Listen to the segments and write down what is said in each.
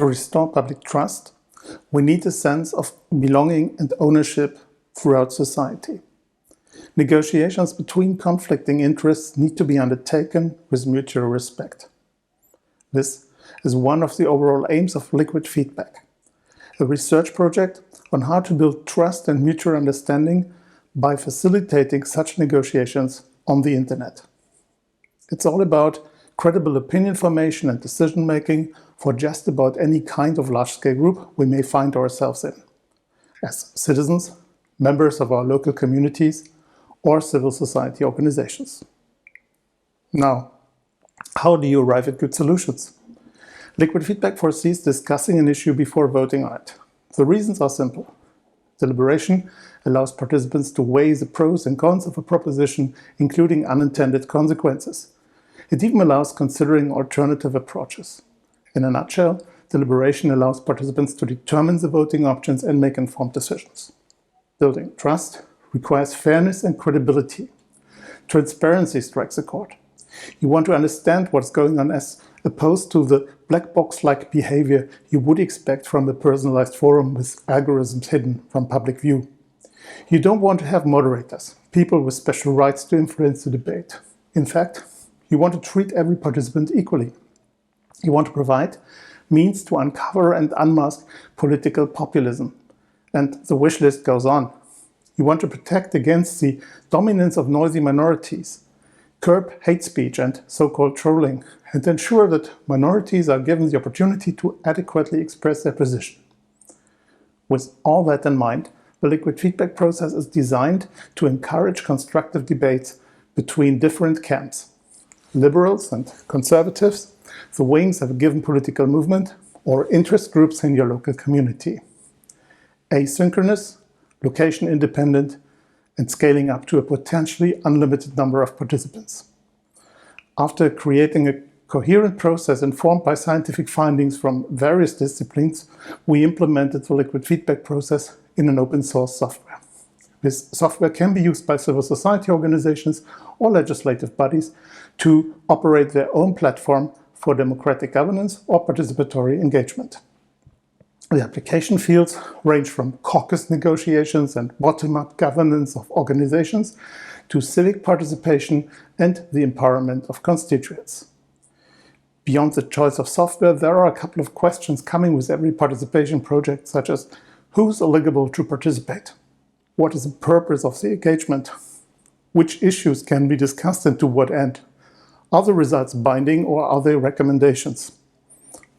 To restore public trust, we need a sense of belonging and ownership throughout society. Negotiations between conflicting interests need to be undertaken with mutual respect. This is one of the overall aims of LiquidFeedback, a research project on how to build trust and mutual understanding by facilitating such negotiations on the internet. It's all about credible opinion formation and decision-making for just about any kind of large-scale group we may find ourselves in, as citizens, members of our local communities, or civil society organizations. Now, how do you arrive at good solutions? LiquidFeedback foresees discussing an issue before voting on it. The reasons are simple. Deliberation allows participants to weigh the pros and cons of a proposition, including unintended consequences. It even allows considering alternative approaches. In a nutshell, deliberation allows participants to determine the voting options and make informed decisions. Building trust requires fairness and credibility. Transparency strikes a chord. You want to understand what's going on as opposed to the black box-like behavior you would expect from a personalized forum with algorithms hidden from public view. You don't want to have moderators, people with special rights to influence the debate. In fact, you want to treat every participant equally. You want to provide means to uncover and unmask political populism. And the wish list goes on. You want to protect against the dominance of noisy minorities, curb hate speech and so-called trolling, and ensure that minorities are given the opportunity to adequately express their position. With all that in mind, the LiquidFeedback process is designed to encourage constructive debates between different camps. Liberals and conservatives, the wings of a given political movement, or interest groups in your local community. Asynchronous, location-independent, and scaling up to a potentially unlimited number of participants. After creating a coherent process informed by scientific findings from various disciplines, we implemented the LiquidFeedback process in an open-source software. This software can be used by civil society organizations or legislative bodies to operate their own platform for democratic governance or participatory engagement. The application fields range from caucus negotiations and bottom-up governance of organizations to civic participation and the empowerment of constituents. Beyond the choice of software, there are a couple of questions coming with every participation project, such as who's eligible to participate? What is the purpose of the engagement? Which issues can be discussed and to what end? Are the results binding or are they recommendations?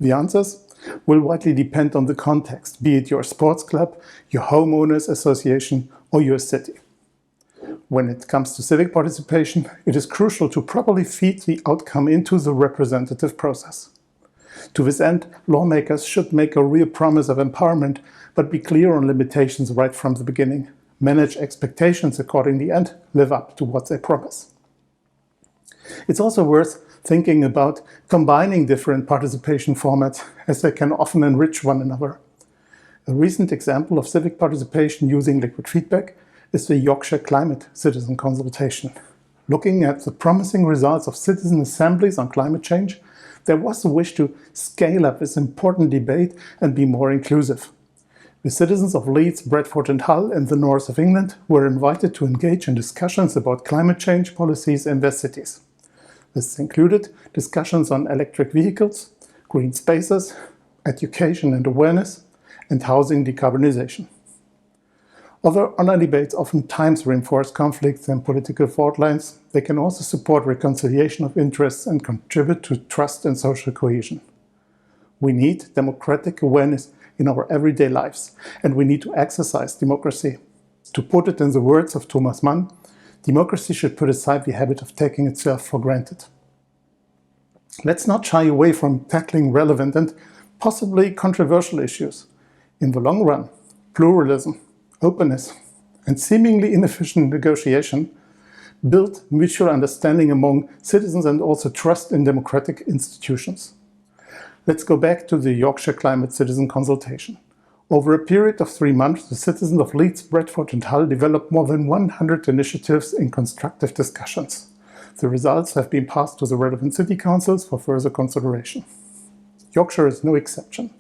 The answers will widely depend on the context, be it your sports club, your homeowners association, or your city. When it comes to civic participation, it is crucial to properly feed the outcome into the representative process. To this end, lawmakers should make a real promise of empowerment, but be clear on limitations right from the beginning, manage expectations accordingly, and live up to what they promise. It's also worth thinking about combining different participation formats, as they can often enrich one another. A recent example of civic participation using LiquidFeedback is the Yorkshire Climate Citizen Consultation. Looking at the promising results of citizen assemblies on climate change, there was a wish to scale up this important debate and be more inclusive. The citizens of Leeds, Bradford and Hull in the north of England were invited to engage in discussions about climate change policies in their cities. This included discussions on electric vehicles, green spaces, education and awareness, and housing decarbonization. Although online debates oftentimes reinforce conflicts and political fault lines, they can also support reconciliation of interests and contribute to trust and social cohesion. We need democratic awareness in our everyday lives, and we need to exercise democracy. To put it in the words of Thomas Mann, democracy should put aside the habit of taking itself for granted. Let's not shy away from tackling relevant and possibly controversial issues. In the long run, pluralism, openness, and seemingly inefficient negotiation build mutual understanding among citizens and also trust in democratic institutions. Let's go back to the Yorkshire Climate Citizen Consultation. Over a period of 3 months, the citizens of Leeds, Bradford and Hull developed more than 100 initiatives in constructive discussions. The results have been passed to the relevant city councils for further consideration. Yorkshire is no exception.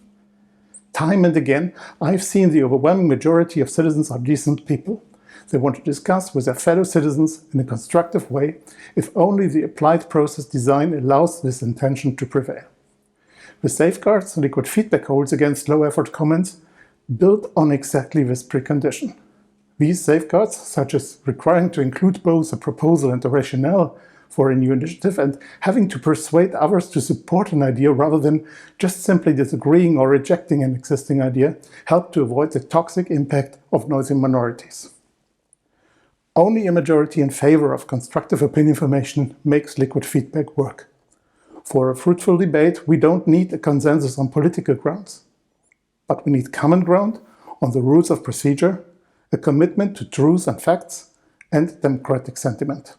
Time and again, I've seen the overwhelming majority of citizens are decent people. They want to discuss with their fellow citizens in a constructive way, if only the applied process design allows this intention to prevail. The safeguards LiquidFeedback holds against low-effort comments build on exactly this precondition. These safeguards, such as requiring to include both a proposal and a rationale for a new initiative and having to persuade others to support an idea rather than just simply disagreeing or rejecting an existing idea, help to avoid the toxic impact of noisy minorities. Only a majority in favor of constructive opinion formation makes LiquidFeedback work. For a fruitful debate, we don't need a consensus on political grounds, but we need common ground on the rules of procedure, a commitment to truth and facts, and democratic sentiment.